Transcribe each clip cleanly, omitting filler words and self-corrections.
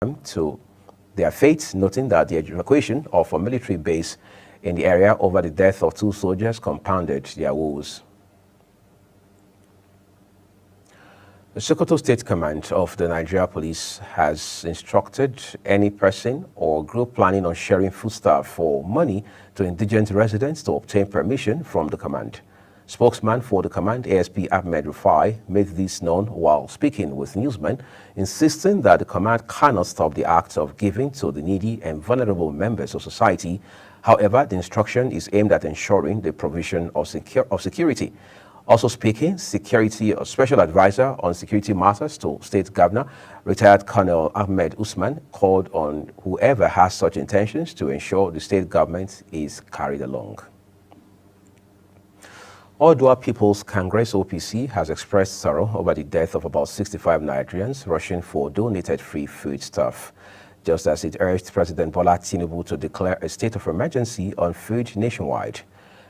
to their fate, noting that the evacuation of a military base in the area over the death of 2 soldiers compounded their woes. The Sokoto State Command of the Nigeria Police has instructed any person or group planning on sharing foodstuff for money to indigent residents to obtain permission from the command. Spokesman for the command, ASP Ahmed Rufai, made this known while speaking with newsmen, insisting that the command cannot stop the act of giving to the needy and vulnerable members of society. However, the instruction is aimed at ensuring the provision of security. Also speaking, Security Special Advisor on Security Matters to State Governor, retired Colonel Ahmed Usman, called on whoever has such intentions to ensure the state government is carried along. Odua People's Congress (OPC) has expressed sorrow over the death of about 65 Nigerians rushing for donated free foodstuff, just as it urged President Bola Tinubu to declare a state of emergency on food nationwide.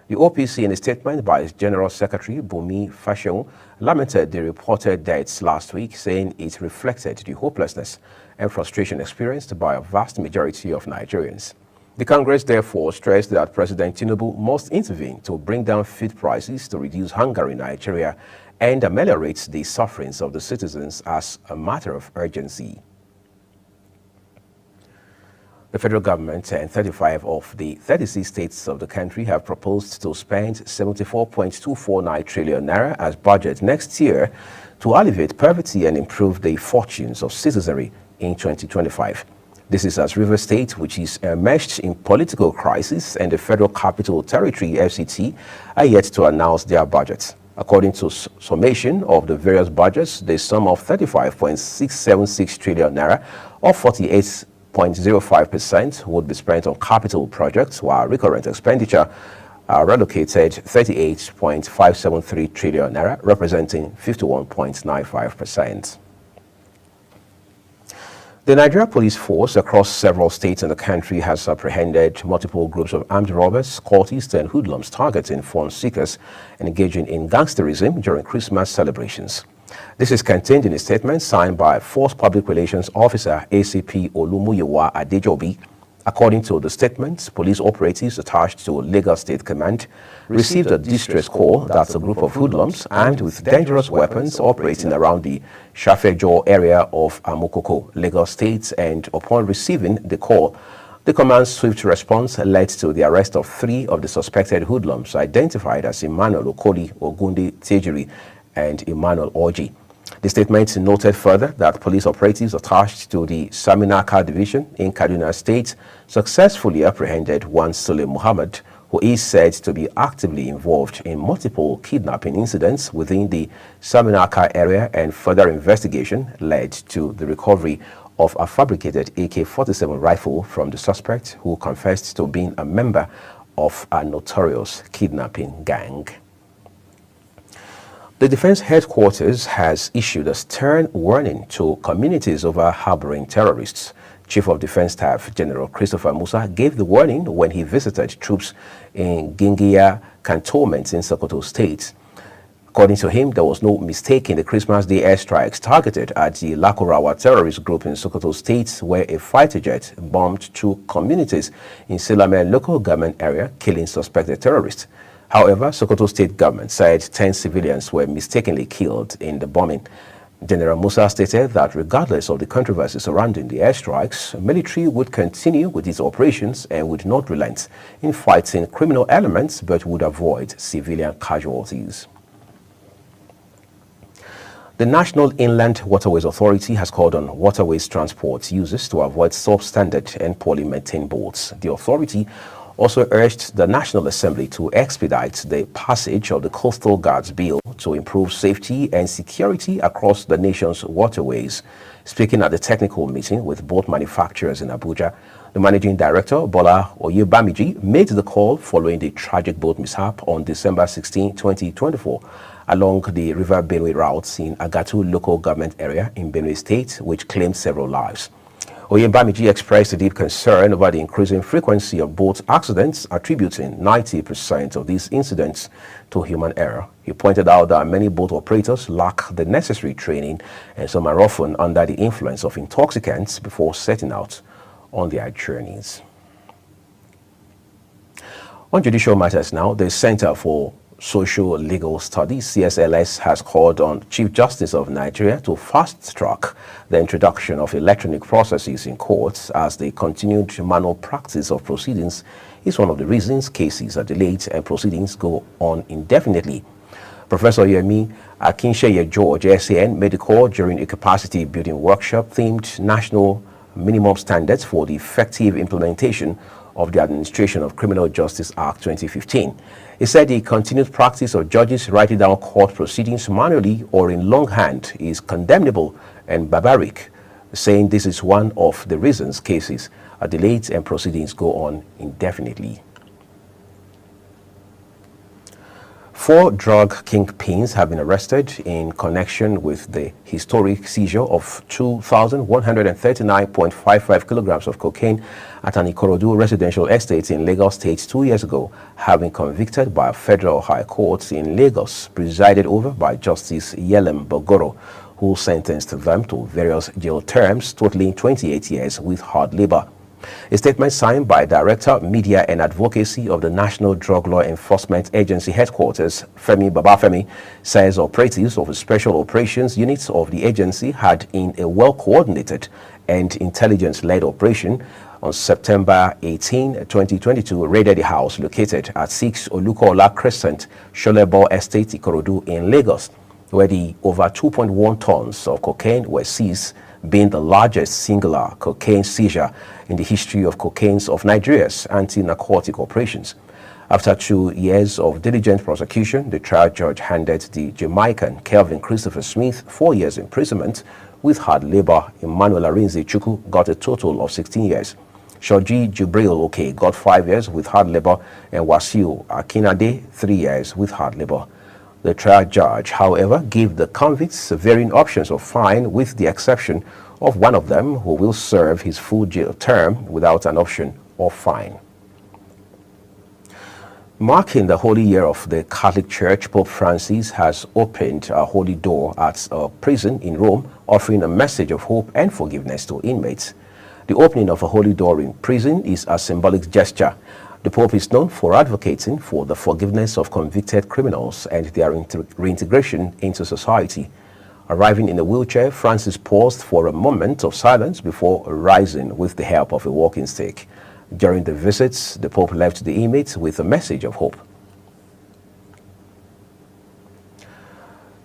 The OPC, in a statement by its General Secretary Bumi Fashion, lamented the reported deaths last week, saying it reflected the hopelessness and frustration experienced by a vast majority of Nigerians. The Congress therefore stressed that President Tinubu must intervene to bring down food prices to reduce hunger in Nigeria and ameliorate the sufferings of the citizens as a matter of urgency. The federal government and 35 of the 36 states of the country have proposed to spend 74.249 trillion naira as budget next year to alleviate poverty and improve the fortunes of citizenry in 2025. This is as Rivers State, which is enmeshed in political crisis, and the Federal Capital Territory, FCT, are yet to announce their budgets. According to summation of the various budgets, the sum of 35.676 trillion naira, or 48.05%, would be spent on capital projects, while recurrent expenditure relocated 38.573 trillion naira, representing 51.95%. The Nigeria Police Force across several states in the country has apprehended multiple groups of armed robbers, cultists, and hoodlums targeting fund seekers and engaging in gangsterism during Christmas celebrations. This is contained in a statement signed by Force Public Relations Officer ACP Olumuyiwa Adejobi. According to the statement, police operatives attached to Lagos State Command received a distress call that a group of hoodlums armed with dangerous weapons operating around the Shafejo area of Amokoko, Lagos State, and upon receiving the call, the command's swift response led to the arrest of 3 of the suspected hoodlums identified as Emmanuel Okoli, Ogunde Tejiri, and Emmanuel Oji. The statement noted further that police operatives attached to the Saminaka Division in Kaduna State successfully apprehended one Sule Muhammad, who is said to be actively involved in multiple kidnapping incidents within the Saminaka area, and further investigation led to the recovery of a fabricated AK-47 rifle from the suspect, who confessed to being a member of a notorious kidnapping gang. The Defense Headquarters has issued a stern warning to communities over harboring terrorists. Chief of Defense Staff General Christopher Musa gave the warning when he visited troops in Gingiya cantonments in Sokoto State. According to him, there was no mistake in the Christmas Day airstrikes targeted at the Lakurawa terrorist group in Sokoto State, where a fighter jet bombed 2 communities in Silame local government area, killing suspected terrorists. However, Sokoto State government said 10 civilians were mistakenly killed in the bombing. General Musa stated that regardless of the controversy surrounding the airstrikes, military would continue with its operations and would not relent in fighting criminal elements, but would avoid civilian casualties. The National Inland Waterways Authority has called on waterways transport users to avoid substandard and poorly maintained boats. The authority also urged the National Assembly to expedite the passage of the Coastal Guards Bill to improve safety and security across the nation's waterways. Speaking at the technical meeting with boat manufacturers in Abuja, the Managing Director, Bola Oyebamiji, made the call following the tragic boat mishap on December 16, 2024, along the River Benue routes in Agatu local government area in Benue State, which claimed several lives. Oyembamiji expressed a deep concern about the increasing frequency of boat accidents, attributing 90% of these incidents to human error. He pointed out that many boat operators lack the necessary training, and some are often under the influence of intoxicants before setting out on their journeys. On judicial matters now, the Center for Social Legal Studies, CSLS, has called on Chief Justice of Nigeria to fast-track the introduction of electronic processes in courts, as the continued manual practice of proceedings is one of the reasons cases are delayed and proceedings go on indefinitely. Professor Yemi Akinsheye George, SAN, made the call during a capacity building workshop themed National Minimum Standards for the Effective Implementation of the Administration of Criminal Justice Act 2015. He said the continued practice of judges writing down court proceedings manually or in longhand is condemnable and barbaric, saying this is one of the reasons cases are delayed and proceedings go on indefinitely. 4 drug kingpins have been arrested in connection with the historic seizure of 2,139.55 kilograms of cocaine at an Ikorodu residential estate in Lagos State 2 years ago, having convicted by a federal high court in Lagos, presided over by Justice Yelem Bogoro, who sentenced them to various jail terms totaling 28 years with hard labor. A statement signed by Director, Media and Advocacy of the National Drug Law Enforcement Agency Headquarters, Femi Babafemi, says operatives of the Special Operations Units of the agency had, in a well-coordinated and intelligence-led operation, on September 18, 2022, raided the house located at 6 Olukola Crescent, Sholebo Estate, Ikorodu in Lagos, where the over 2.1 tons of cocaine were seized, being the largest singular cocaine seizure in the history of cocaine's of Nigeria's anti-narcotic operations. After 2 years of diligent prosecution, the trial judge handed the Jamaican Kelvin Christopher Smith 4 years imprisonment with hard labor. Emmanuel Arinze Chukwu got a total of 16 years. Shoji Jubril Oke got 5 years with hard labor, and Wasiu Akinade 3 years with hard labor. The trial judge, however, gave the convicts varying options of fine, with the exception of one of them who will serve his full jail term without an option of fine. Marking the Holy Year of the Catholic Church, Pope Francis has opened a holy door at a prison in Rome, offering a message of hope and forgiveness to inmates. The opening of a holy door in prison is a symbolic gesture. The Pope is known for advocating for the forgiveness of convicted criminals and their reintegration into society. Arriving in a wheelchair, Francis paused for a moment of silence before rising with the help of a walking stick. During the visits, the Pope left the inmates with a message of hope.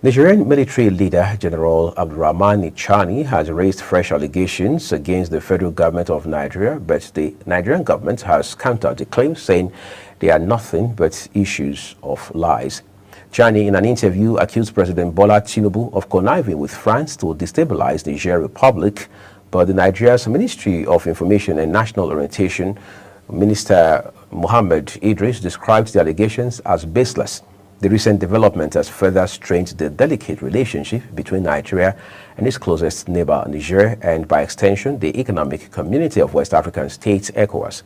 Nigerian military leader General Abdurrahman Chani has raised fresh allegations against the federal government of Nigeria, but the Nigerian government has countered the claims, saying they are nothing but issues of lies. Chani, in an interview, accused President Bola Tinubu of conniving with France to destabilize the Niger Republic, but the Nigeria's Ministry of Information and National Orientation, Minister Mohammed Idris, described the allegations as baseless. The recent development has further strained the delicate relationship between Nigeria and its closest neighbor, Niger, and by extension, the Economic Community of West African States, ECOWAS.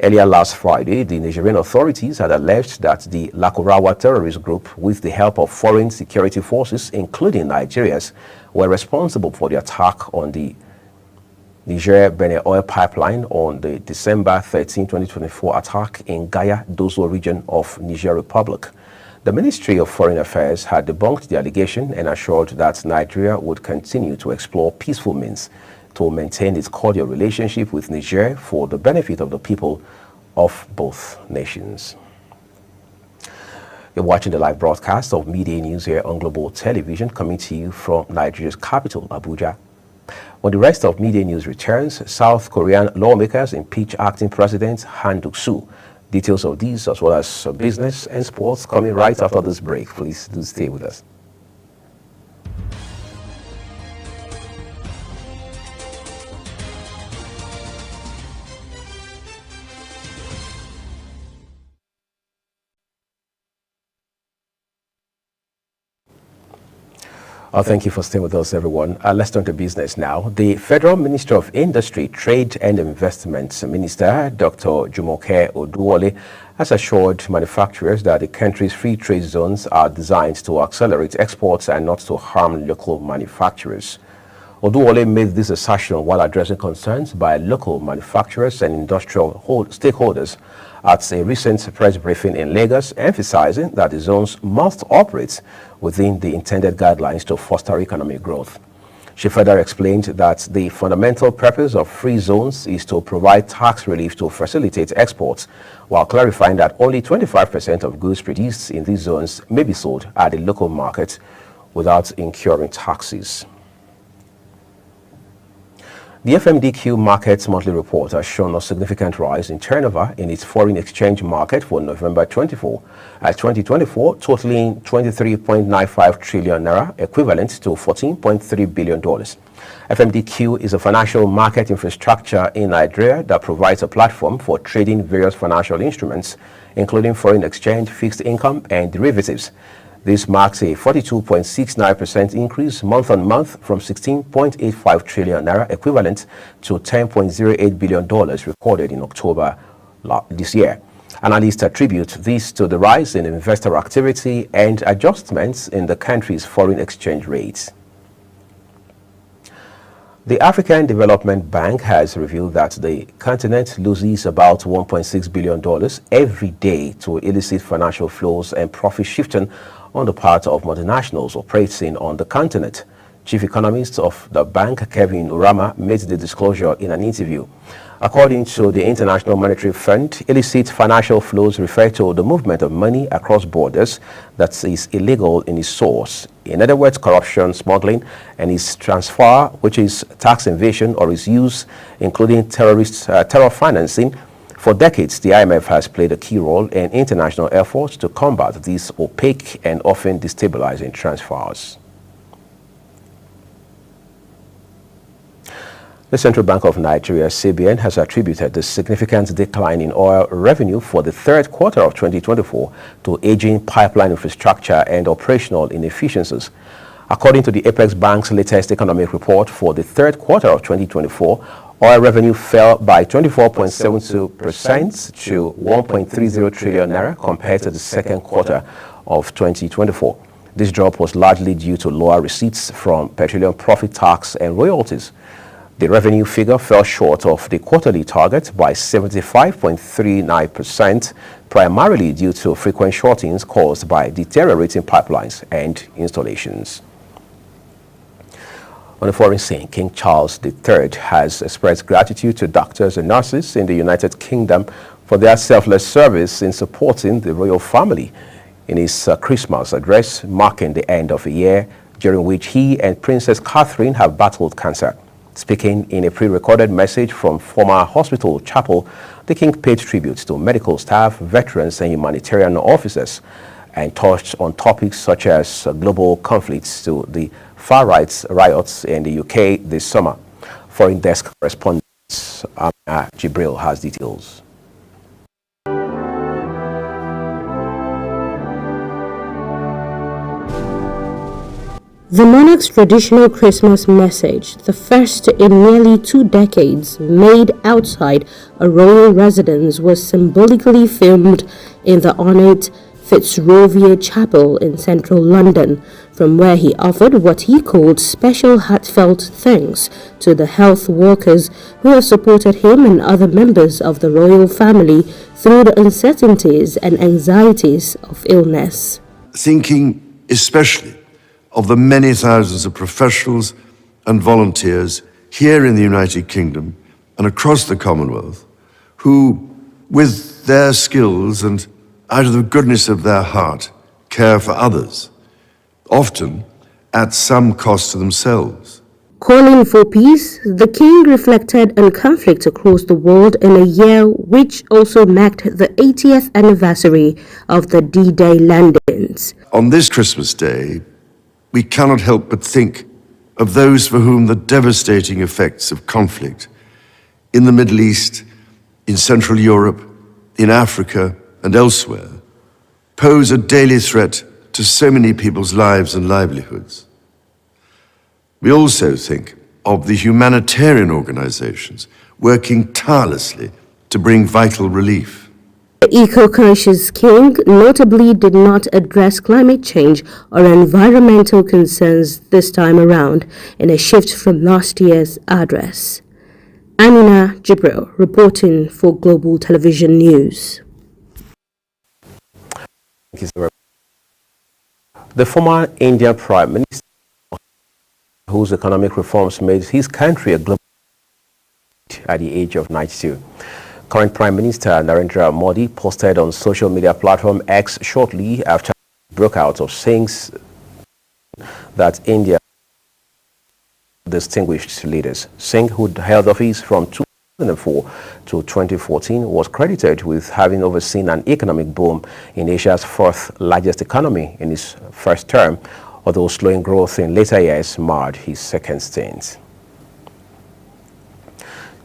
Earlier last Friday, the Nigerian authorities had alleged that the Lakurawa terrorist group, with the help of foreign security forces, including Nigeria's, were responsible for the attack on the Niger-Benin oil pipeline on the December 13, 2024 attack in Gaya Dozo region of Niger Republic. The Ministry of Foreign Affairs had debunked the allegation and assured that Nigeria would continue to explore peaceful means to maintain its cordial relationship with Niger for the benefit of the people of both nations. You're watching the live broadcast of Midday News here on Global Television, coming to you from Nigeria's capital, Abuja. When the rest of Midday News returns, South Korean lawmakers impeach acting President Han Duck-soo. Details of these, as well as business and sports, coming right after this break. Please do stay with us. Thank you for staying with us, everyone. Let's turn to business now. The Federal Minister of Industry, Trade and Investment Minister, Dr. Jumoke Oduwole, has assured manufacturers that the country's free trade zones are designed to accelerate exports and not to harm local manufacturers. Oduwole made this assertion while addressing concerns by local manufacturers and industrial stakeholders at a recent press briefing in Lagos, emphasizing that the zones must operate within the intended guidelines to foster economic growth. She further explained that the fundamental purpose of free zones is to provide tax relief to facilitate exports, while clarifying that only 25% of goods produced in these zones may be sold at the local market without incurring taxes. The FMDQ Markets Monthly Report has shown a significant rise in turnover in its foreign exchange market for November 2024, totaling 23.95 trillion naira, equivalent to $14.3 billion. FMDQ is a financial market infrastructure in Nigeria that provides a platform for trading various financial instruments, including foreign exchange, fixed income, and derivatives. This marks a 42.69% increase month-on-month from 16.85 trillion naira, equivalent to $10.08 billion recorded in October this year. Analysts attribute this to the rise in investor activity and adjustments in the country's foreign exchange rates. The African Development Bank has revealed that the continent loses about $1.6 billion every day to illicit financial flows and profit shifting on the part of multinationals operating on the continent. Chief economist of the bank, Kevin Urama, made the disclosure in an interview. According to the International Monetary Fund, illicit financial flows refer to the movement of money across borders that is illegal in its source. In other words, corruption, smuggling, and its transfer, which is tax evasion, or its use, including terror financing. For decades, the IMF has played a key role in international efforts to combat these opaque and often destabilizing transfers. The Central Bank of Nigeria, CBN, has attributed the significant decline in oil revenue for the third quarter of 2024 to aging pipeline infrastructure and operational inefficiencies. According to the Apex Bank's latest economic report for the third quarter of 2024, oil revenue fell by 24.72% to 1.30 trillion naira compared to the second quarter of 2024. This drop was largely due to lower receipts from petroleum profit tax and royalties. The revenue figure fell short of the quarterly target by 75.39%, primarily due to frequent shortings caused by deteriorating pipelines and installations. On the foreign scene, King Charles III has expressed gratitude to doctors and nurses in the United Kingdom for their selfless service in supporting the royal family in his Christmas address, marking the end of a year during which he and Princess Catherine have battled cancer. Speaking in a pre-recorded message from former hospital chapel, the king paid tribute to medical staff, veterans, and humanitarian officers, and touched on topics such as global conflicts to the far-right riots in the UK this summer. Foreign desk correspondent Amina Jibril has details. The monarch's traditional Christmas message, the first in nearly 2 decades, made outside a royal residence, was symbolically filmed in the ornate Fitzrovia Chapel in central London, from where he offered what he called special heartfelt thanks to the health workers who have supported him and other members of the royal family through the uncertainties and anxieties of illness. Thinking especially of the many thousands of professionals and volunteers here in the United Kingdom and across the Commonwealth who, with their skills and out of the goodness of their heart, care for others, often at some cost to themselves. Calling for peace, the king reflected on conflict across the world in a year which also marked the 80th anniversary of the D-Day landings. On this Christmas Day, we cannot help but think of those for whom the devastating effects of conflict in the Middle East, in Central Europe, in Africa, and elsewhere pose a daily threat to so many people's lives and livelihoods. We also think of the humanitarian organizations working tirelessly to bring vital relief. The eco-conscious king notably did not address climate change or environmental concerns this time around in a shift from last year's address. Amina Jibril reporting for Global Television News. Thank you, sir. The former Indian Prime Minister, whose economic reforms made his country a global at the age of 92. Current Prime Minister Narendra Modi posted on social media platform X shortly after it broke out of saying that India distinguished leaders. Singh, who held office from 2004 to 2014, was credited with having overseen an economic boom in Asia's fourth largest economy in his first term, although slowing growth in later years marred his second stint.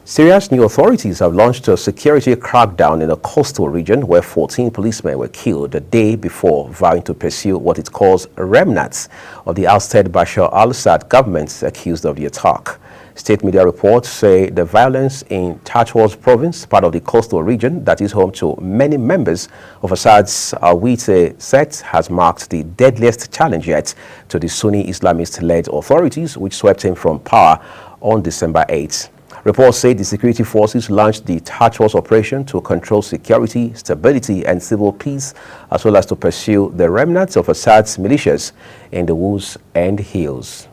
Syria's new authorities have launched a security crackdown in a coastal region where 14 policemen were killed a day before, vowing to pursue what it calls remnants of the ousted Bashar al-Assad government accused of the attack. State media reports say the violence in Tatwaz province, part of the coastal region that is home to many members of Assad's Alawite sect, has marked the deadliest challenge yet to the Sunni Islamist-led authorities, which swept him from power on December 8. Reports say the security forces launched the Tatwaz operation to control security, stability, and civil peace, as well as to pursue the remnants of Assad's militias in the woods and hills.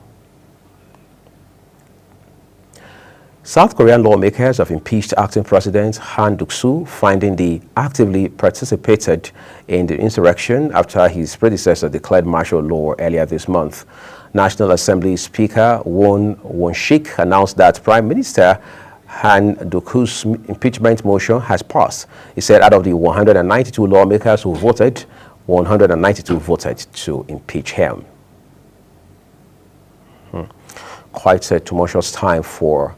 South Korean lawmakers have impeached acting President Han Duck-soo, finding he actively participated in the insurrection after his predecessor declared martial law earlier this month. National Assembly Speaker Won Won-shik announced that Prime Minister Han Duck-soo's impeachment motion has passed. He said out of the 192 lawmakers who voted, 192 voted to impeach him. Quite a tumultuous time for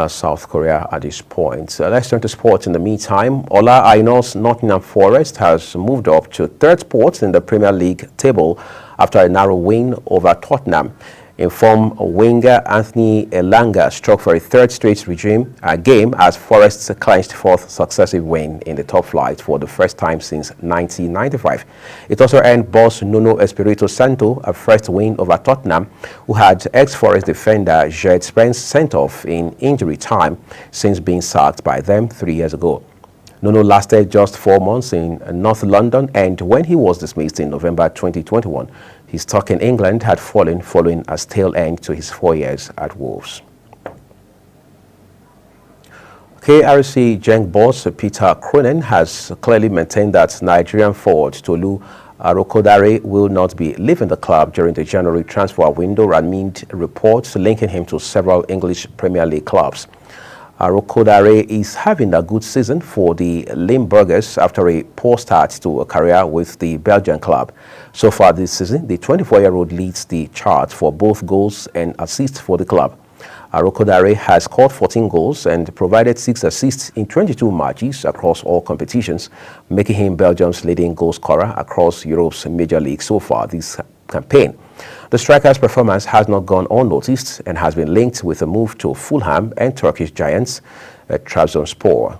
South Korea at this point. Let's turn to sports in the meantime. Ola Aina's Nottingham Forest has moved up to third spot in the Premier League table after a narrow win over Tottenham. Informed winger Anthony Elanga struck for a third straight game as Forest clinched fourth successive win in the top flight for the first time since 1995. It also earned boss Nuno Espirito Santo a first win over Tottenham, who had ex-Forest defender Jed Spence sent off in injury time since being sacked by them 3 years ago. Nuno lasted just 4 months in North London, and when he was dismissed in November 2021, his stock in England had fallen following a stale end to his 4 years at Wolves. KRC Genk boss Peter Cronin has clearly maintained that Nigerian forward Tolu Arokodare will not be leaving the club during the January transfer window amid reports linking him to several English Premier League clubs. Arokodare is having a good season for the Limburgers after a poor start to a career with the Belgian club. So far this season, the 24-year-old leads the chart for both goals and assists for the club. Arokodare has scored 14 goals and provided 6 assists in 22 matches across all competitions, making him Belgium's leading goal scorer across Europe's major leagues so far this campaign. The striker's performance has not gone unnoticed and has been linked with a move to Fulham and Turkish giants Trabzonspor.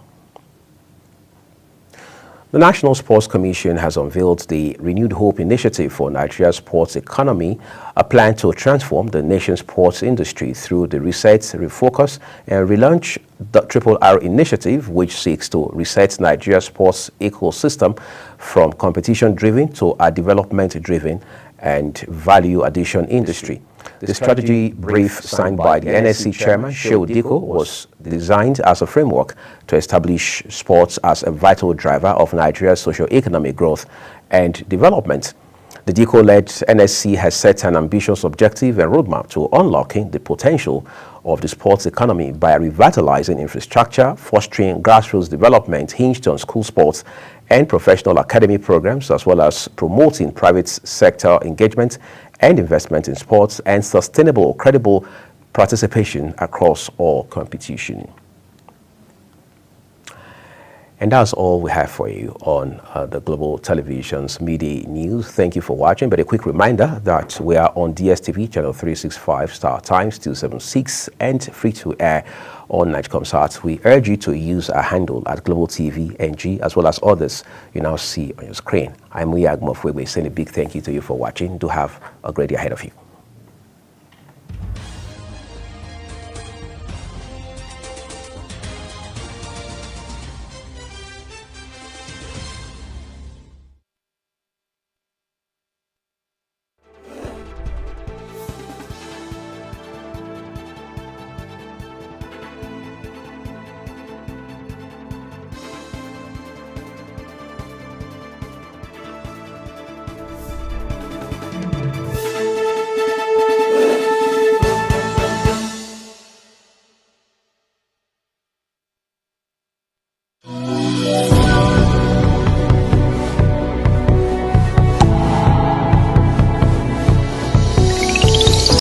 The National Sports Commission has unveiled the Renewed Hope Initiative for Nigeria's sports economy, a plan to transform the nation's sports industry through the Reset, Refocus, and Relaunch the RRR initiative, which seeks to reset Nigeria's sports ecosystem from competition-driven to a development-driven and value addition industry. The strategy brief signed by the NSC chairman, Shehu Diko, was designed as a framework to establish sports as a vital driver of Nigeria's socio-economic growth and development. The Diko-led NSC has set an ambitious objective and roadmap to unlocking the potential of the sports economy by revitalizing infrastructure, fostering grassroots development hinged on school sports and professional academy programs, as well as promoting private sector engagement and investment in sports and sustainable, credible participation across all competition. And that's all we have for you on the Global Television's Midday News. Thank you for watching. But a quick reminder that we are on DSTV channel 365 Star Times 276 and free to air on Nigecomsat. We urge you to use our handle at Global TV NG as well as others you now see on your screen. I'm Uyag Mofwegwe saying a big thank you to you for watching. Do have a great day ahead of you.